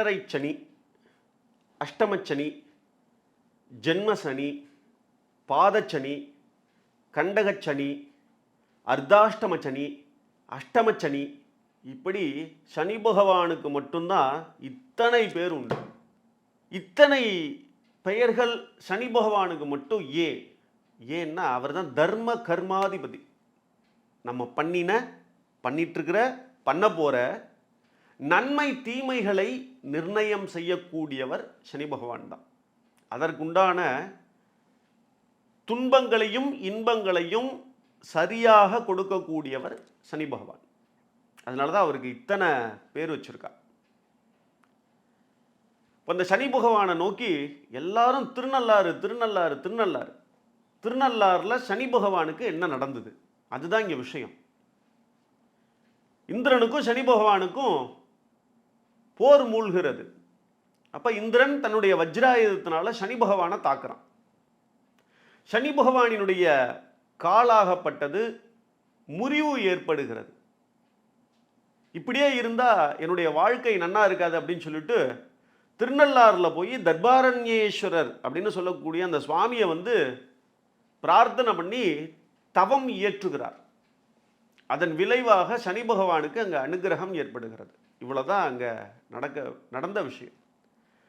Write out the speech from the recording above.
ஏழரை சனி, அஷ்டமச்சனி, ஜென்மசனி, பாதச்சனி, கண்டகச்சனி, அர்த்தாஷ்டமச்சனி, அஷ்டமச்சனி, இப்படி சனி பகவானுக்கு மட்டும்தான் இத்தனை பேர் உண்டு. இத்தனை பெயர்கள் சனி பகவானுக்கு மட்டும் ஏன்னா அவர் தான் தர்ம கர்மாதிபதி. நம்ம பண்ணிட்டுருக்கிற பண்ண போகிற நன்மை தீமைகளை நிர்ணயம் செய்யக்கூடியவர் சனி பகவான் தான். அதற்குண்டான துன்பங்களையும் இன்பங்களையும் சரியாக கொடுக்கக்கூடியவர் சனி பகவான். அதனால தான் அவருக்கு இத்தனை பேர் வச்சிருக்கார். இப்போ இந்த சனி பகவானை நோக்கி எல்லாரும் திருநள்ளாறில் சனி பகவானுக்கு என்ன நடந்தது, அதுதான் இங்கே விஷயம். இந்திரனுக்கும் சனி பகவானுக்கும் போர் மூழ்கிறது. அப்போ இந்திரன் தன்னுடைய வஜ்ராயுதத்தினால சனி பகவானை தாக்குறான். சனி பகவானினுடைய காலாகப்பட்டது முறிவு ஏற்படுகிறது. இப்படியே இருந்தால் என்னுடைய வாழ்க்கை நன்னா இருக்காது அப்படின்னு சொல்லிட்டு திருநள்ளாறில் போய் தர்பாரண்யேஸ்வரர் அப்படின்னு சொல்லக்கூடிய அந்த சுவாமியை பிரார்த்தனை பண்ணி தவம் இயற்றுகிறார். அதன் விளைவாக சனி பகவானுக்கு அங்கே அனுகிரகம் ஏற்படுகிறது. இவ்வளோதான் அங்கே நடந்த விஷயம்.